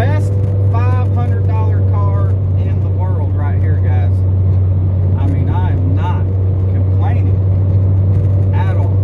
Best $500 car in the world right here, guys. I mean, I am not complaining at all.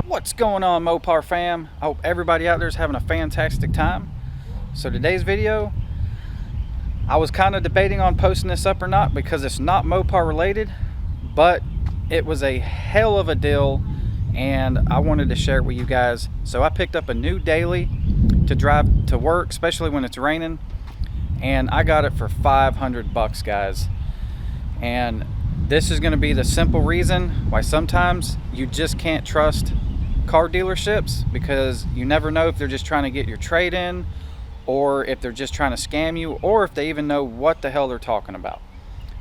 What's going on, Mopar fam? I hope everybody out there is having a fantastic time. So today's video, I was kind of debating on posting this up or not because it's not Mopar related, but it was a hell of a deal and I wanted to share it with you guys. So I picked up a new daily to drive to work, especially when it's raining, and I got it for 500 bucks, guys. And this is going to be the simple reason why sometimes you just can't trust car dealerships, because you never know if they're just trying to get your trade in, or if they're just trying to scam you, or if they even know what the hell they're talking about.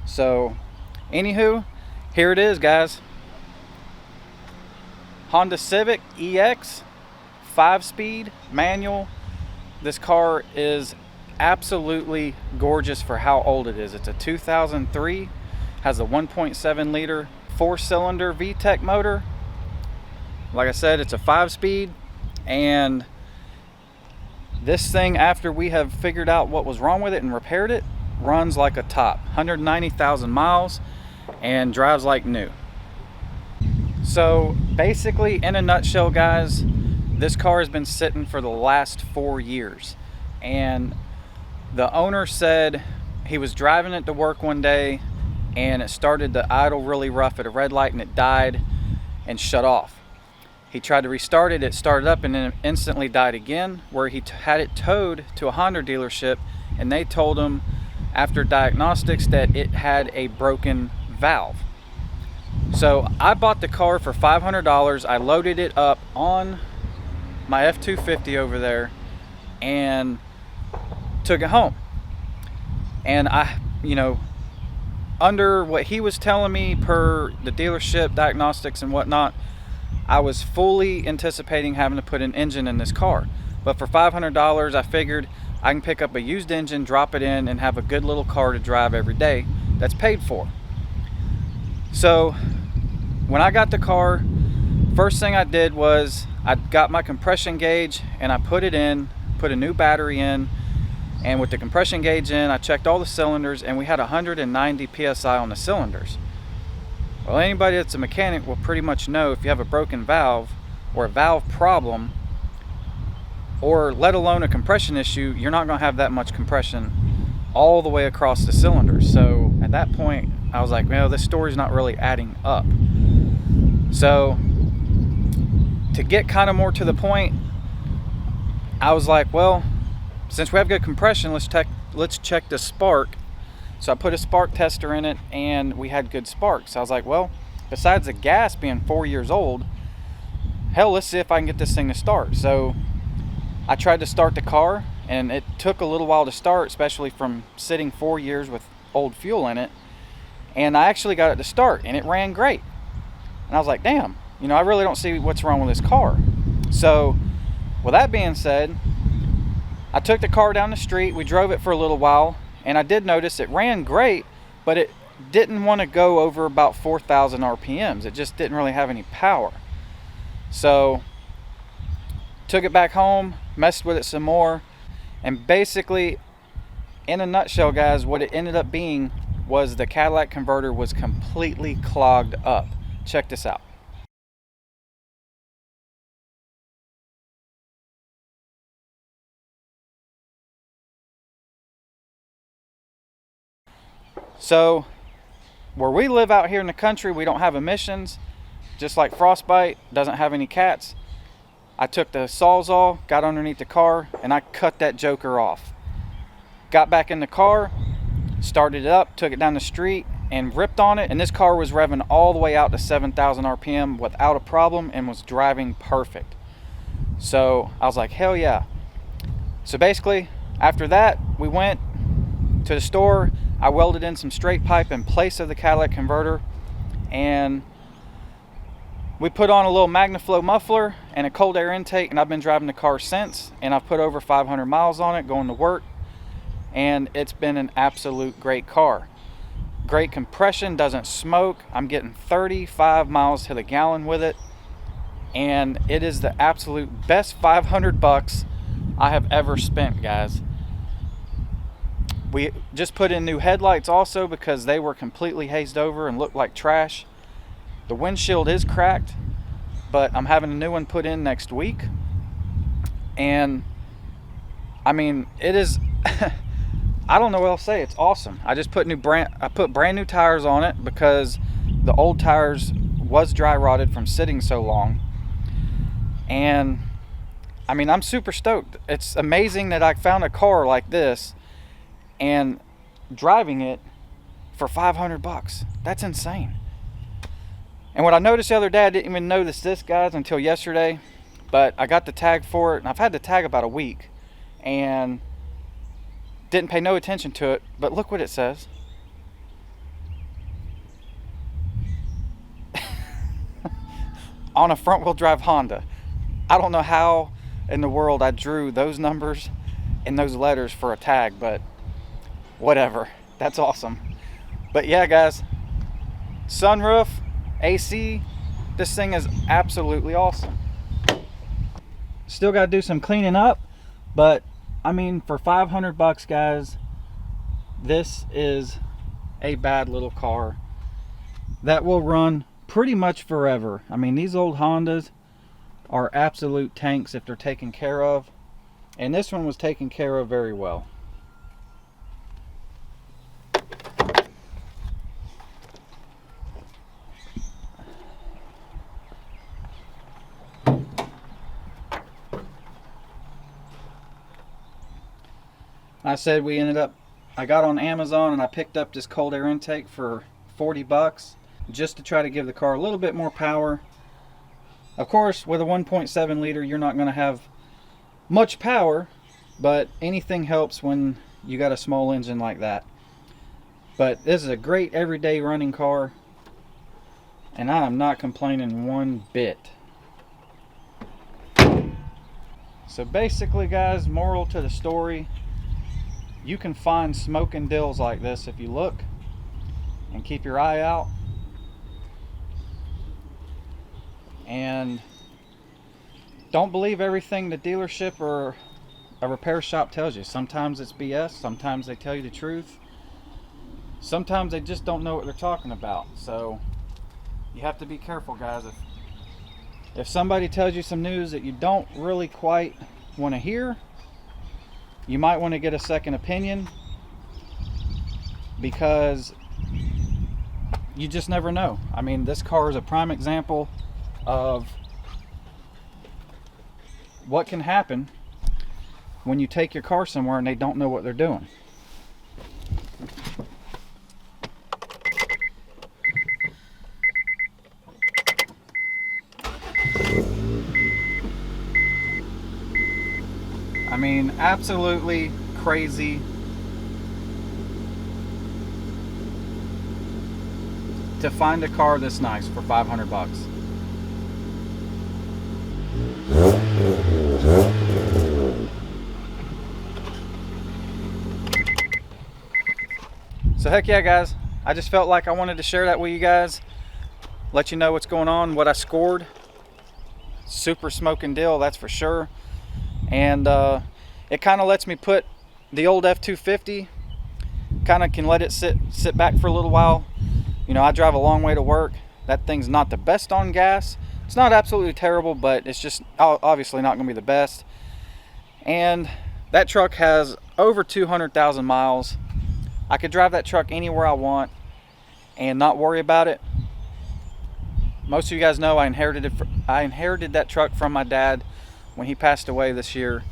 So anywho, here it is, guys. Honda Civic EX 5-speed manual. This car is absolutely gorgeous for how old it is. It's a 2003, has a 1.7 liter 4-cylinder VTEC motor. Like I said, it's a 5-speed, and this thing, after we have figured out what was wrong with it and repaired it, runs like a top. 190,000 miles and drives like new. So basically, in a nutshell, guys, this car has been sitting for the last 4 years, and the owner said he was driving it to work one day and it started to idle really rough at a red light and it died and shut off. He tried to restart it, it started up and then instantly died again, where he had it towed to a Honda dealership, and they told him after diagnostics that it had a broken valve. So I bought the car for $500. I loaded it up on my F-250 over there and took it home. And I, under what he was telling me per the dealership diagnostics and whatnot, I was fully anticipating having to put an engine in this car. But for $500, I figured I can pick up a used engine, drop it in, and have a good little car to drive every day that's paid for. So when I got the car, first thing I did was I got my compression gauge and I put it in, put a new battery in, and with the compression gauge in, I checked all the cylinders, and we had 190 psi on the cylinders. Well, anybody that's a mechanic will pretty much know if you have a broken valve or a valve problem, or let alone a compression issue, you're not going to have that much compression all the way across the cylinders. So at that point, I was like, well, this story's not really adding up. So to get kind of more to the point, I was like, well, since we have good compression, let's check the spark. So I put a spark tester in it and we had good sparks. I was like, well, besides the gas being 4 years old, hell, let's see if I can get this thing to start. So I tried to start the car and it took a little while to start, especially from sitting 4 years with old fuel in it. And I actually got it to start and it ran great. And I was like, damn, I really don't see what's wrong with this car. So with that being said, I took the car down the street, we drove it for a little while, and I did notice it ran great, but it didn't want to go over about 4,000 RPMs. It just didn't really have any power. So took it back home, messed with it some more, and basically, in a nutshell, guys, what it ended up being was the catalytic converter was completely clogged up. Check this out. So where we live out here in the country, we don't have emissions, just like frostbite, doesn't have any cats. I took the Sawzall, got underneath the car, and I cut that joker off. Got back in the car, started it up, took it down the street, and ripped on it. And this car was revving all the way out to 7,000 RPM without a problem and was driving perfect. So I was like, hell yeah. So basically, after that, we went to the store. I welded in some straight pipe in place of the catalytic converter, and we put on a little MagnaFlow muffler and a cold air intake, and I've been driving the car since, and I've put over 500 miles on it going to work, and it's been an absolute great car. Great compression, doesn't smoke. I'm getting 35 miles to the gallon with it, and it is the absolute best 500 bucks I have ever spent, guys. We just put in new headlights also because they were completely hazed over and looked like trash. The windshield is cracked, but I'm having a new one put in next week. And I mean, it is I don't know what else to say. It's awesome. I just put brand new tires on it because the old tires was dry rotted from sitting so long. And I mean, I'm super stoked. It's amazing that I found a car like this and driving it for 500 bucks. That's insane. And what I noticed the other day, I didn't even notice this, guys, until yesterday, but I got the tag for it, and I've had the tag about a week and didn't pay no attention to it, but look what it says. On a front wheel drive Honda. I don't know how in the world I drew those numbers and those letters for a tag, but whatever. That's awesome. But yeah, guys, sunroof, AC, this thing is absolutely awesome. Still got to do some cleaning up, but I mean, for 500 bucks, guys, this is a bad little car that will run pretty much forever. I mean, these old Hondas are absolute tanks if they're taken care of, and this one was taken care of very well. I said I got on Amazon and I picked up this cold air intake for 40 bucks just to try to give the car a little bit more power. Of course, with a 1.7 liter, you're not going to have much power, but anything helps when you got a small engine like that. But this is a great everyday running car, and I am not complaining one bit. So basically, guys, moral to the story, you can find smoking dills like this if you look and keep your eye out. And don't believe everything the dealership or a repair shop tells you. Sometimes it's BS, sometimes they tell you the truth. Sometimes they just don't know what they're talking about. So you have to be careful, guys. If somebody tells you some news that you don't really quite want to hear, you might want to get a second opinion, because you just never know. I mean, this car is a prime example of what can happen when you take your car somewhere and they don't know what they're doing. I mean, absolutely crazy to find a car this nice for 500 bucks. So heck yeah, guys, I just felt like I wanted to share that with you guys, let you know what's going on, what I scored. Super smoking deal, that's for sure. And it kind of lets me put the old F250, kind of can let it sit back for a little while. You know, I drive a long way to work. That thing's not the best on gas. It's not absolutely terrible, but it's just obviously not going to be the best. And that truck has over 200,000 miles. I could drive that truck anywhere I want and not worry about it. Most of you guys know I inherited that truck from my dad when he passed away this year,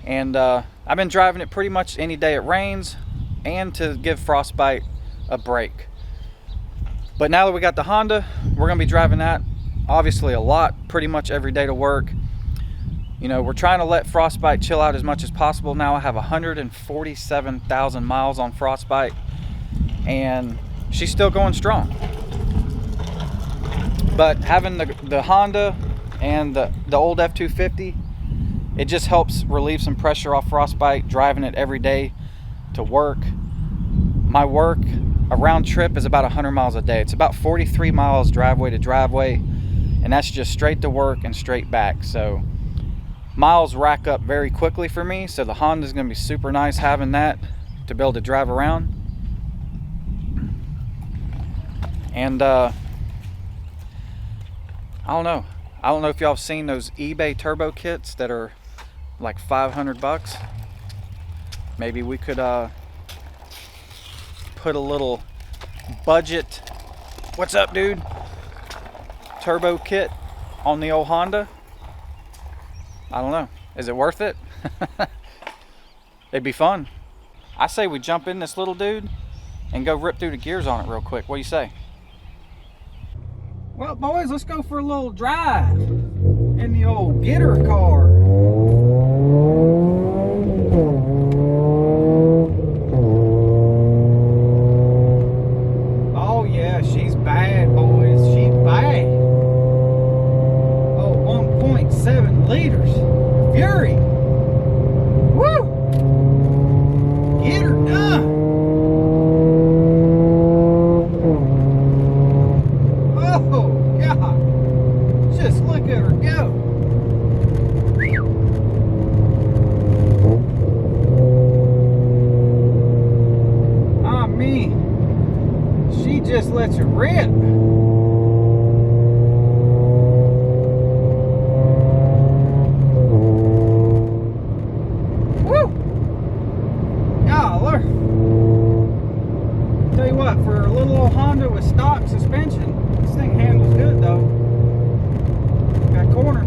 and I've been driving it pretty much any day it rains and to give frostbite a break. But now that we got the Honda, we're gonna be driving that obviously a lot, pretty much every day to work. You know, we're trying to let frostbite chill out as much as possible. Now I have 147,000 miles on frostbite, and she's still going strong. But having the Honda and the old F250, it just helps relieve some pressure off frostbite, driving it every day to work. My work, a round trip is about 100 miles a day. It's about 43 miles driveway to driveway, and that's just straight to work and straight back. So miles rack up very quickly for me, so the Honda is going to be super nice having that to be able to drive around. And I don't know if y'all have seen those eBay turbo kits that are like $500. Maybe we could put a little budget, what's up dude, turbo kit on the old Honda. I don't know, is it worth it? It'd be fun. I say we jump in this little dude and go rip through the gears on it real quick. What do you say? Well, boys, let's go for a little drive in the old getter car. Oh yeah, she's bad, boys. She's bad. Oh, 1.7 liters. Fury. Woo! Get her done. Oh, God. Just look at her go. I mean, she just lets you rip. Woo! Y'all, tell you what, for a little old Honda with stock suspension, this thing handles good though. Got corner.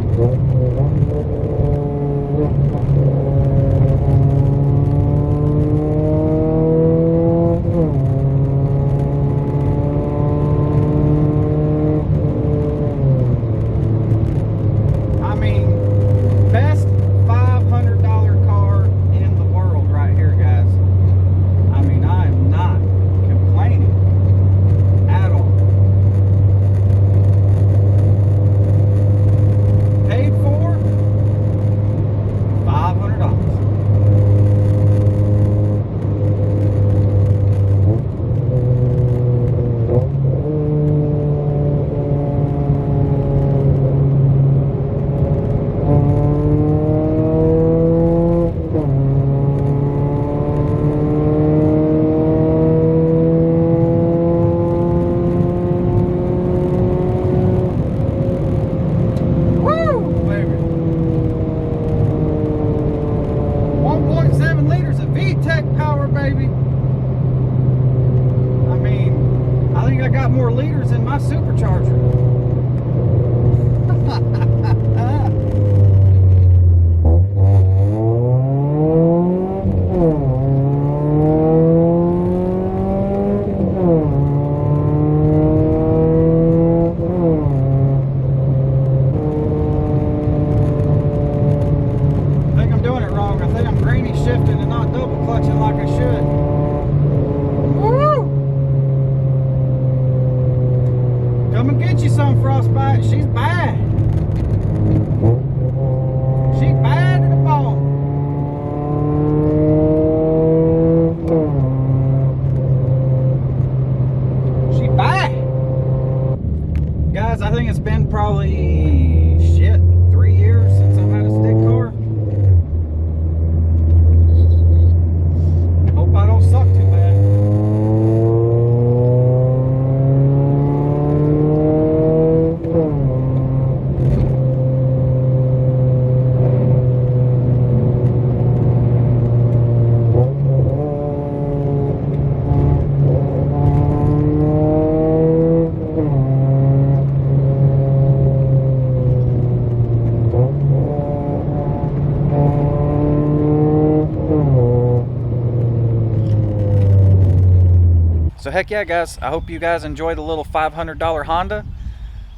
I mean, best $500 car in the world right here, guys. I mean, I am not complaining at all. Paid for $500. More liters in my supercharger. I think I'm doing it wrong. I think I'm granny shifting and not double clutching like I should. Come and get you some, frostbite. She's bad. She's bad to the bone. She's bad. Guys, I think it's been probably 3 years since I've had a stick car. Hope I don't suck too bad. So heck yeah, guys, I hope you guys enjoy the little $500 Honda.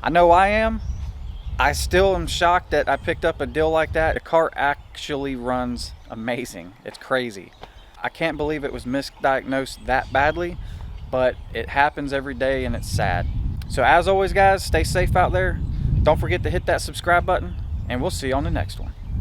I know I am. I still am shocked that I picked up a deal like that. The car actually runs amazing. It's crazy. I can't believe it was misdiagnosed that badly, but it happens every day and it's sad. So as always, guys, stay safe out there. Don't forget to hit that subscribe button, and we'll see you on the next one.